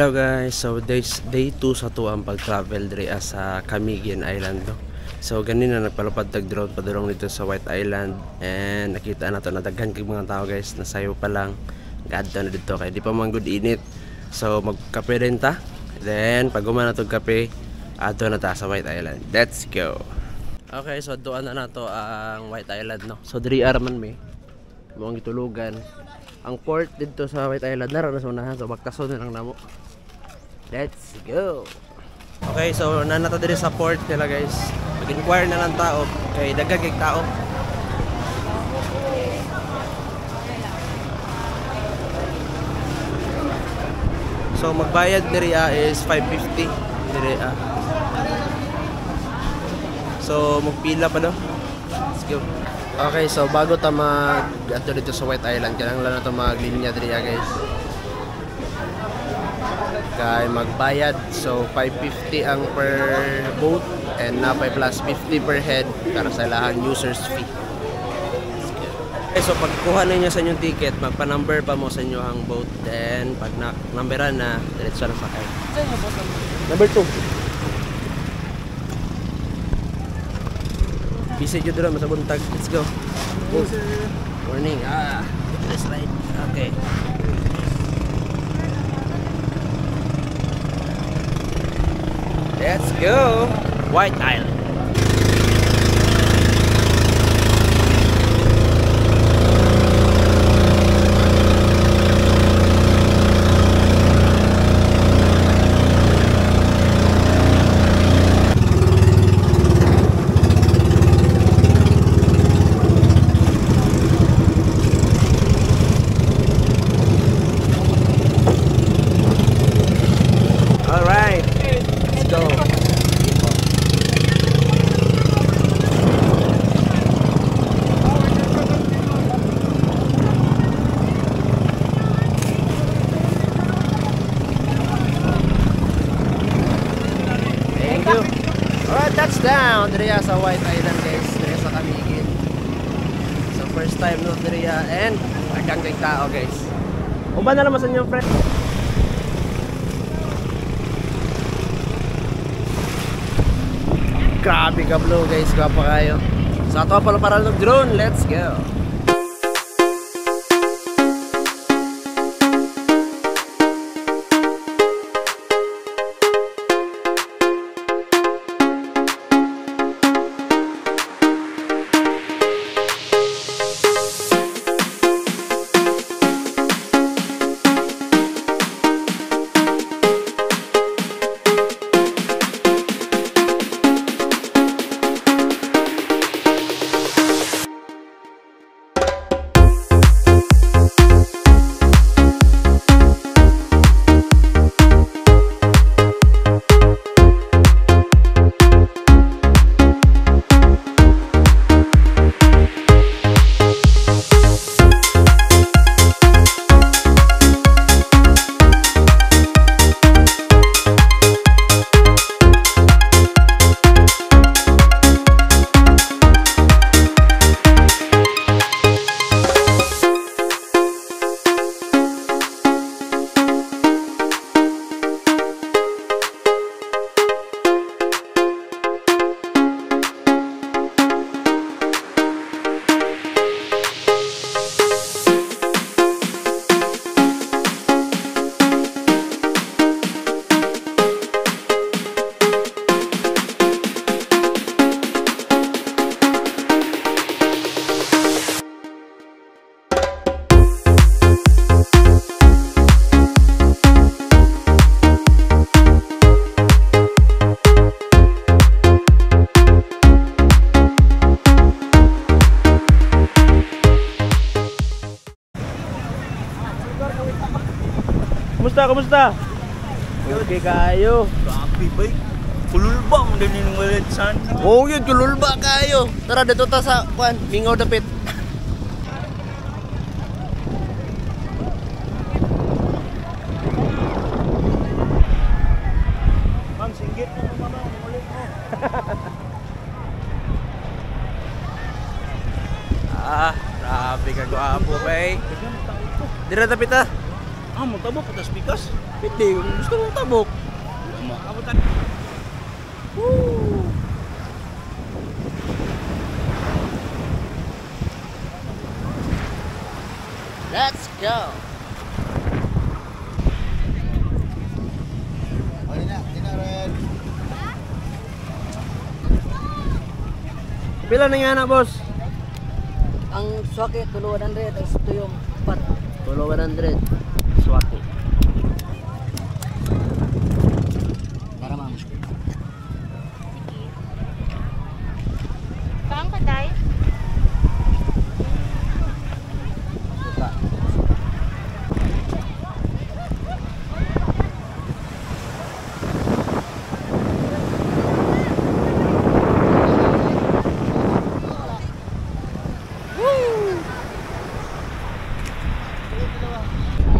Hello guys, so day 2 sa to ang pag-travel diri sa Camiguin Island no? So ganina nagpalupad tag drone padulong dito sa White Island and nakita na to na daghan kay mga tao guys, nasayo pa lang gadto na dito kay di pa man good init. So magkape din ta, then pag humana tog kape ato na ta sa White Island. Let's go. Okay, so doon na nato ang White Island no. So diri araman may moong gitulugan. Ang port dito sa White Island na sa unahan, so magkaso na lang namo. Let's go. Okay, so nanata diri sa port nila guys. Mag-inquire na lang tao kay daghan kay tao. So magbayad diri is 550 diri. So magpila pa do. Let's go. Okay, so bago ta ato dito sa White Island, kailangan na ito maglinya diri guys. Kaya magbayad, so 550 ang per boat and napay plus 50 per head para sa lahang user's fee. Okay, so pagkuha ninyo sa inyong ticket, magpa-number pa mo sa inyo ang boat, then pag numberan na, diretso na sakay. Number 2. Busy dito na masabuntag. Let's go. Oh. Morning. This light. Okay. Let's go. White Island. Touchdown diri sa White Island guys, diri sa Camiguin. So first time no diri and daghang kay tao guys. Uban na naman sa inyo friend. Grabe ka blow guys, gapa kayo. Sa ato pala para ng drone, let's go. Kumusta? Okay kayo. Grabe bay. Kululba mo din yung walid san. Oh yun, kululba kayo. Tara dito ta sa kuan, Mingaw Dapit. Ma'am, singgit mo naman ang ulit mo. Grabe ka gwapo bay. Dira Dapit ah. Ah, magtabok patas pikas. Pwede, gusto mong tabok. Abutan. Woo! Let's go! Okay na, di na rin. Pila na nga na, boss? Ang swaki tulo 100, ang tuyong 4. Tulo 100. Swaki. Para ma'am. Kaang paday?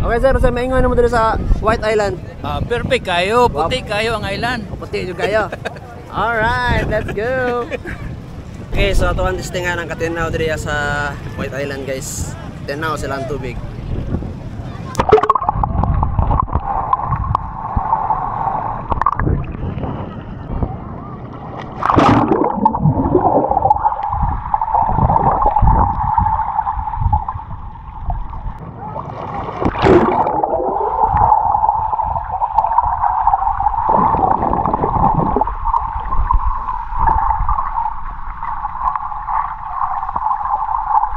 Okay sir, sa maingon mo dito sa White Island. Perfect kayo. Puti kayo ang island. Puti yung kayo. Alright, let's go! Okay, so ito ang listingan ng katinaw dito sa White Island guys. Tinaw sila ang tubig.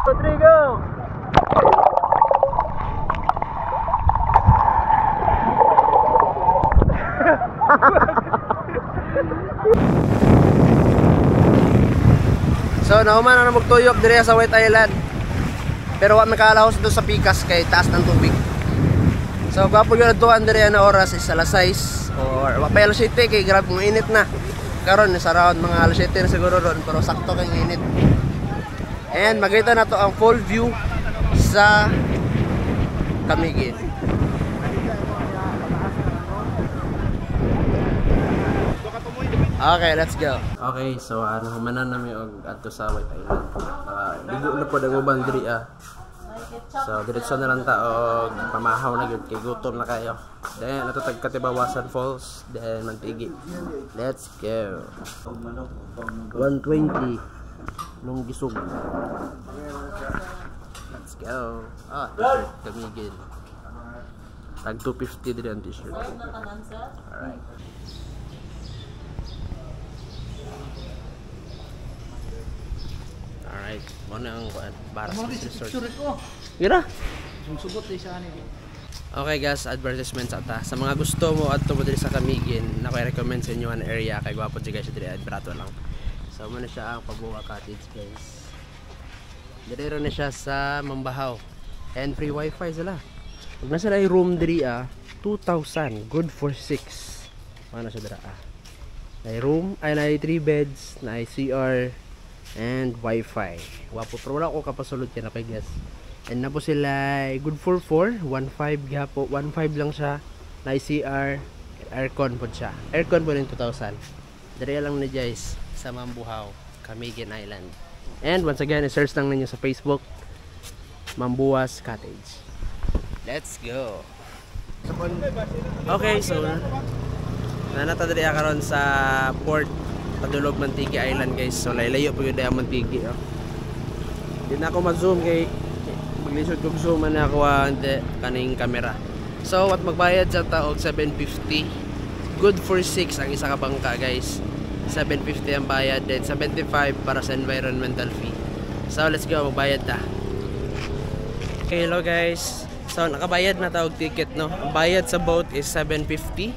Rodrigo! So, nauman na magtuyok dire sa White Island. Pero wa makalahos doon sa pikas kay taas ng tubig. So, gwapo yun natuan dire na oras is alas 6 or wa pa alas 7 kay grabe kung init na. Karon is around mga alas 7 na siguro doon pero sakto kay init. And makita na to ang full view sa Camiguin. Okay, let's go. Okay, so humanan namin og adto sa White Island. Ligo na po ang uban diri ah. So diretso na lang ta og pamahaw na gyud kay gutom na kayo. Then natutag Katibawasan Falls, then Mantigi. Let's go. 120 nung gisog. Let's go. Ah, t-shirt Camiguin. Tag 250 diri ang t-shirt. Alright. Alright, muna ang Baras Resort. Gira? Sugot sa ani. Okay guys, advertisement sa ta. Sa mga gusto mo at tumuloy sa Camiguin, na ko recommend sa inyo ang area kay gwapo di guys diri barato lang. So muna siya ang Pabuha Cottage guys. Dire na siya sa Mambahaw. And free wifi sila. Pag nasa na room diri 2,000, good for 6. Mana siya dira na room ay na 3 beds, na CR and wifi. Wapo pero wala ko kapasulod kaya na kay guys. And na po sila good for 4, 1.5 gapo, 1.5 lang siya. Na CR, aircon po siya. Aircon po rin 2,000. Dire lang ni guys sa Mambuhaw, Camiguin Island. And once again, i-search lang ninyo sa Facebook Mambuwas Cottage. Let's go. Okay, so nanata diri karon sa port padulog Mantigi Island guys. So laylayo po yun ang Mantigi. Hindi na ako ma-zoom kay maglisod ko zoom na ako kaning camera. So at magbayad sa taog 750. Good for 6 ang isa ka bangka guys. 750 ang bayad, then 75 para sa environmental fee. So let's go, magbayad na. Okay, hello guys. So nakabayad na taog ticket no. Ang bayad sa boat is 750.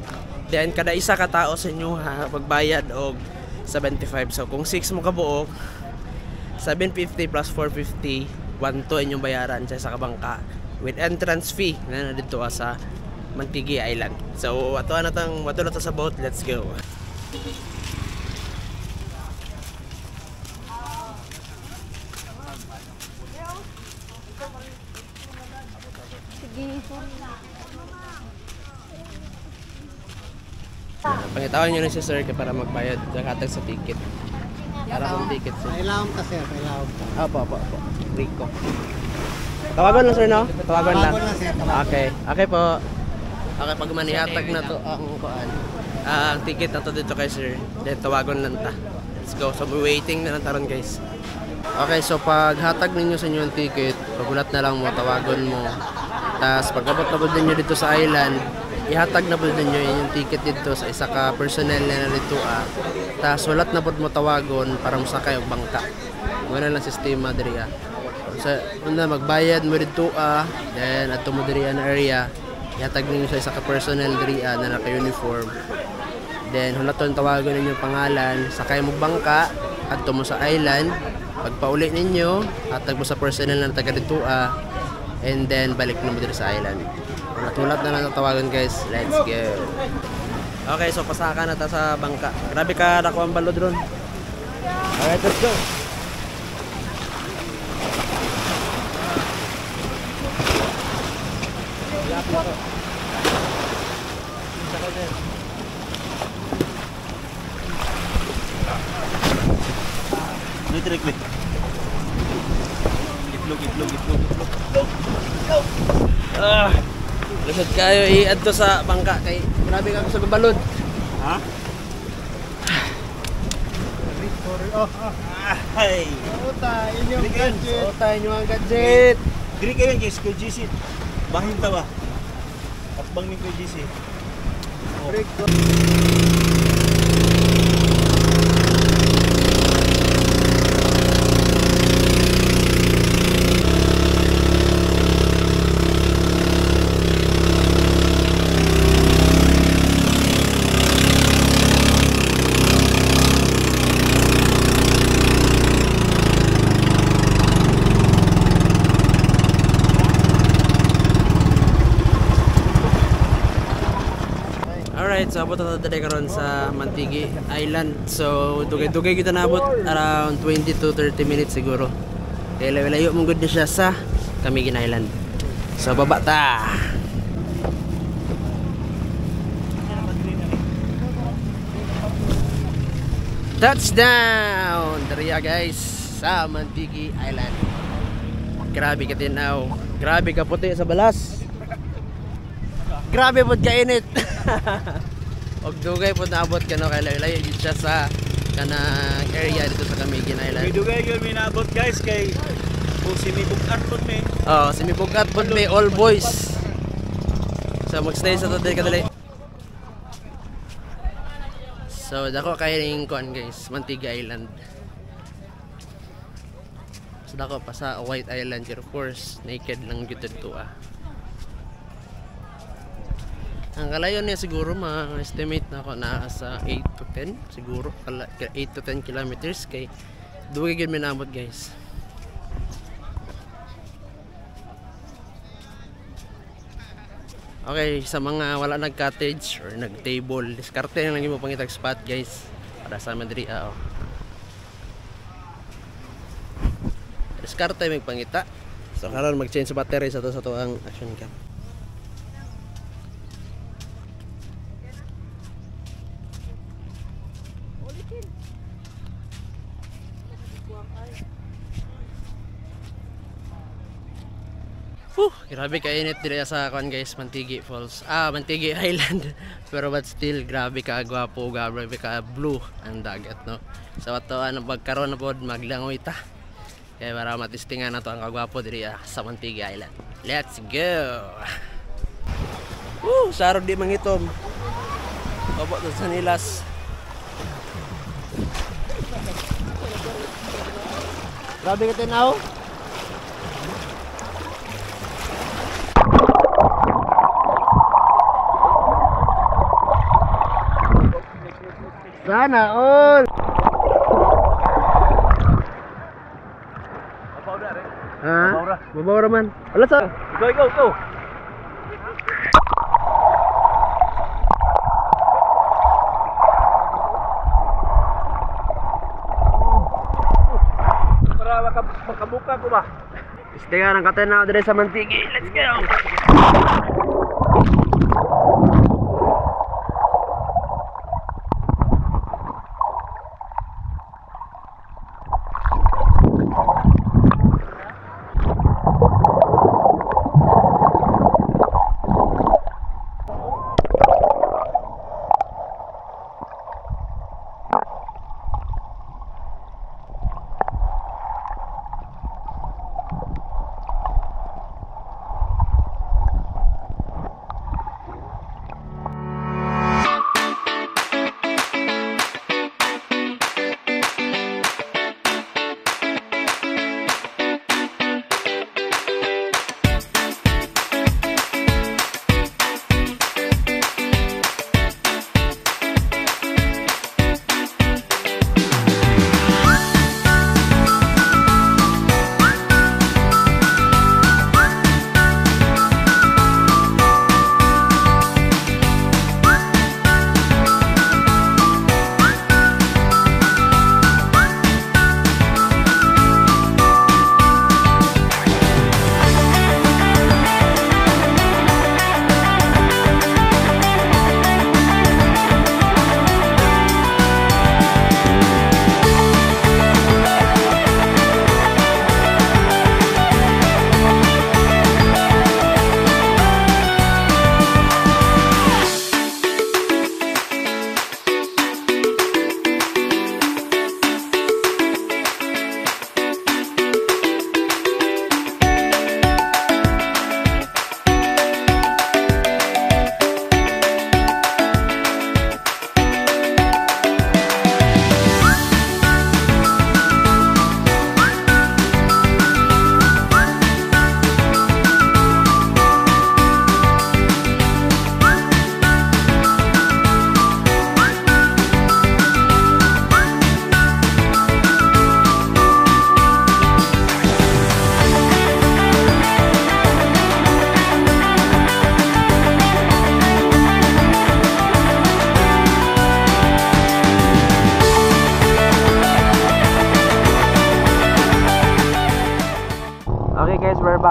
Then kada isa ka tao sa inyo magbayad og 75. So kung 6 mo kabuok, 750 plus 450, 1 inyong bayaran sa isa ka bangka with entrance fee na dito sa Mantigi Island. So ato na ta sa boat, let's go. Pangitawan nyo na si sir para magbayad nakatag sa ticket. Para kung ticket sir. Kailangan ka sir, kailangan ka. Apo. Rico. Tawagon lang sir no? Tawagon lang. Tawagon lang, sir. Tawagon. Okay. Okay po. Okay, pag manihatag na to ang kuan. Ang ticket na to dito kay sir. Then tawagon lang ta. Let's go. So waiting na lang taron guys. Okay, so pag hatag ninyo sa inyo ang ticket, pagulat na lang mo, tawagon mo. Tapos pag abot na po ninyo dito sa island, ihatag na po ninyo yung ticket dito sa isa ka personnel na narito Tapos walat na po mo tawagon para masakay og bangka. Wala lang sistema diri So, una magbayad mo dito then ato mo diri na area, ihatag ninyo sa isa ka personnel diri na naka-uniform. Then hulaton tawagon ninyo pangalan, sakay mo bangka adto mo sa island. Pagpauli ninyo, hatag mo sa personnel na taga dito and then balik na mo dito sa island. Matulat na lang tawagan guys. Let's go. Okay, so pasaka na ta sa bangka. Grabe ka nakuha ang balod ron. Alright, let's go. Nitrik wait. Itlog. Lusod kayo i-add to sa bangka kay grabe ka sa balod. Ha? Ay. Uta, inyong Dili kayo. gadget. So tayo nyo ang gadget. Diri kayo guys, ko GC. Bahin ta ba? Atbang ni ko GC. Break ko. Alright, so abot na tayo karon sa Mantigi Island. So dugay-dugay kita naabot around 20 to 30 minutes siguro. Kaya layo mong good na siya sa Camiguin Island. So baba ta. Touchdown! Dariya guys sa Mantigi Island. Grabe ka tinaw. Grabe ka puti sa balas. Grabe po kainit. Og dugay po naabot kano kay layo gid siya sa kanang area dito sa Camiguin Island. Dugay gyud minabot guys kay kung simibugat pod me. Oh, simibugat po may all boys. So magstay sa to kadali. So dako kay ning kuan guys, Mantigi Island. So dako pa sa White Island, pero of course naked lang gyud dito Ang kalayo niya siguro ma-estimate na ako na sa 8 to 10 siguro 8 to 10 kilometers kay duwe gyud minabot guys. Okay, sa mga wala nag-cottage or nag-table, diskarte lang yung pangitag spot guys para sa Madrid diskarte may pangita. So karon mag-change sa battery sa to ang action cam. Grabe kainit dito sa kuan guys, Mantigi Falls. Mantigi Island. Pero but still grabe ka gwapo, grabe ka blue ang dagat no. So ato pagkaron na pod maglangoy ta. Kaya para matistingan nato ang kagwapo diri sa Mantigi Island. Let's go. Sarod di mangitom. Opo to sa nilas. Grabe ka tinaw. Sana all. Babaw ra man. Wala sa. Go. Para makabuka ko ba? Istinga ng katanaw dire sa Mantigi. Let's go.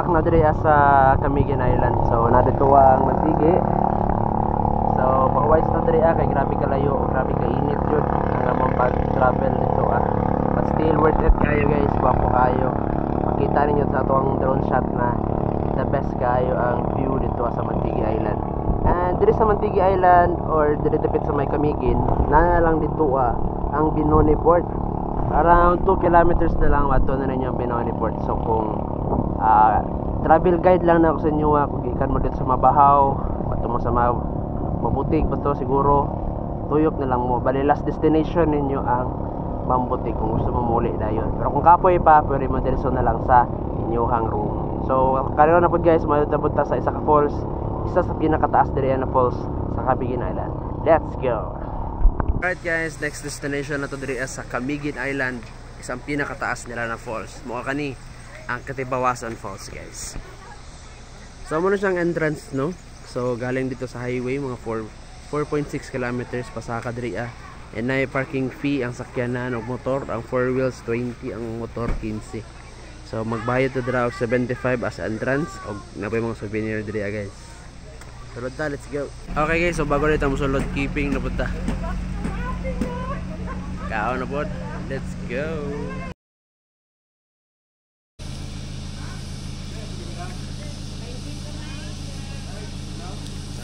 back na diri sa Camiguin Island. So nadito ang Mantigi. So pag-wise na diri kay grabe kalayo, grabe kainit jud ang among pag-travel dito But still worth it kayo guys, gwapo kayo. Makita ninyo sa atong drone shot na the best kayo ang view dito sa Mantigi Island. And diri sa Mantigi Island or diri dapit sa may Camiguin, na lang dito ang Binoni Port. Around 2 kilometers na lang wato na ninyo ang Binoni Port. So kung travel guide lang na ako sa inyo kung gikan mo dito sa Mabahaw, wato mo sa Mabutig, basta siguro tuyok na lang mo. Bali last destination ninyo ang Mambutig kung gusto mo muli dayon. Pero kung kapoy pa, pwede mo diretso na lang sa inyong room. So karon na po guys, mayuta sa isa ka falls, isa sa pinakataas diri na falls sa Camiguin Island. Let's go. Alright guys, next destination na to diri sa Camiguin Island, isang pinakataas nila na falls. Mukha kani ang Katibawasan Falls guys. So muna siyang entrance no. So galing dito sa highway mga 4.6 kilometers pasaka diri and na parking fee ang sakyanan og motor, ang 4 wheels 20, ang motor 15. So magbayad to dira og 75 as entrance og napay mga souvenir diri guys. Sulod ta, let's go. Okay guys, so bago dito mo sulod keeping na punta. Kao na pod. Let's go.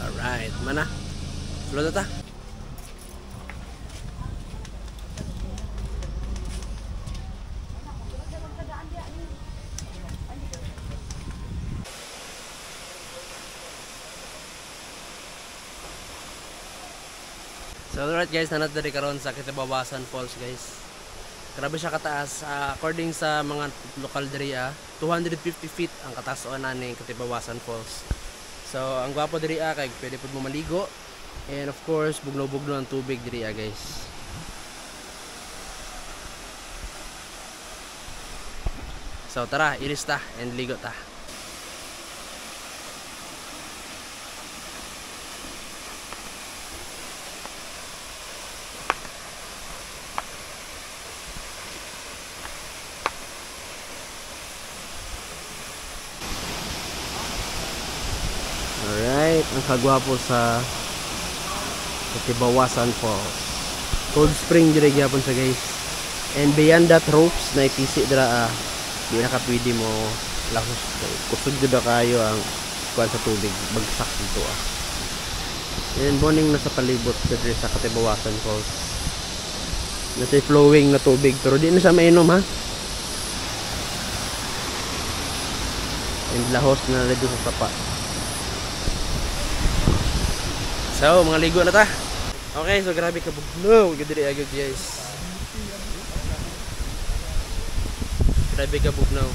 Alright, mana? Sulod ta. So alright guys, nanat diri karon sa Katibawasan Falls guys. Grabe siya kataas. According sa mga lokal diri 250 feet ang kataas-on ani Katibawasan Falls. So ang gwapo diri kay pwede pud mo maligo. And of course, bugno-bugno ang tubig diri guys. So tara, ilis ta and ligo ta. Alright, ang kagwapo sa Katibawasan Falls. Cold spring dira gyapon sa guys. And beyond that ropes na ipisi dira di na ka pwede mo lahos. Kusog jud kayo ang kuan sa tubig, bagsak dito And morning na sa palibot sa diri sa Katibawasan Falls. Nasa flowing na tubig pero di na siya mainom And lahos na dito sa sapa. So, mga ligo na ta. Okay, so grabe ka bugnaw. Gadiri agad guys. Grabe ka bugnaw.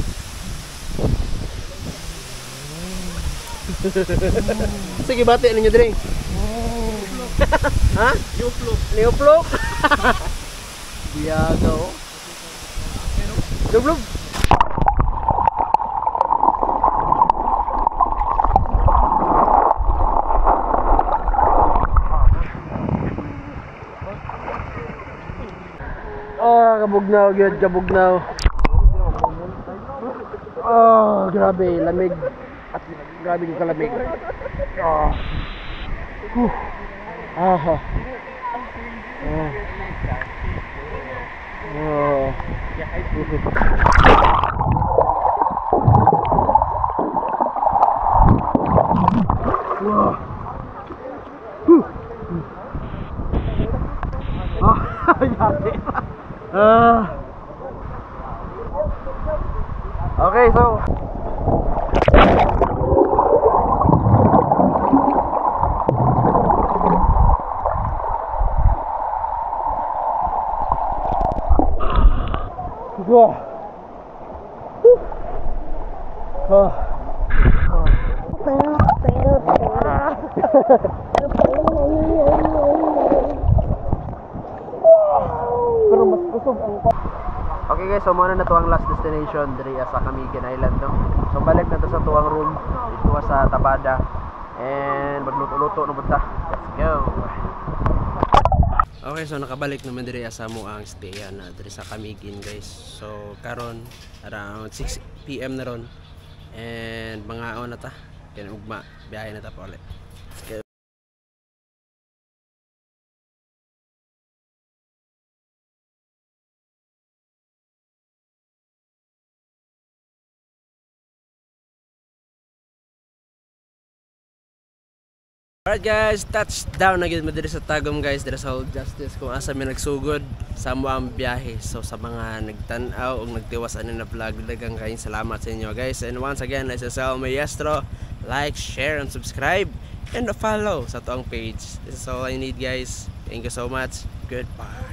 Sige, bati ninyo diri. Ha? Neoplok. Neoplok? Biyago. Dublog. Kabugnaw, good, kabugnaw. Oh, grabe, lamig. At grabe yung kalamig. Oh. Aha. Oh. Okay, so pero mas kusog ang okay guys, so muna na to ang last destination diri sa Camiguin Island no? So balik na to sa tuwang room dito sa Tabada and magluto-luto na punta. Let's go. Okay, so nakabalik naman diri sa mo ang stay na diri sa Camiguin guys. So karon around 6 PM na ron And mga na ta. Kaya ugma, biyahe na ta pa ulit. Alright guys, touchdown na gid mo diri sa Tagum guys, diri sa Old Justice kung asa mi nagsugod sa moang biyahe. So sa mga nagtan-aw ug nagtiwas ani na vlog, daghang kayong salamat sa inyo guys. And once again, this is Sal Maestro. Like, share and subscribe and follow sa tuang page. This is all I need guys. Thank you so much. Goodbye.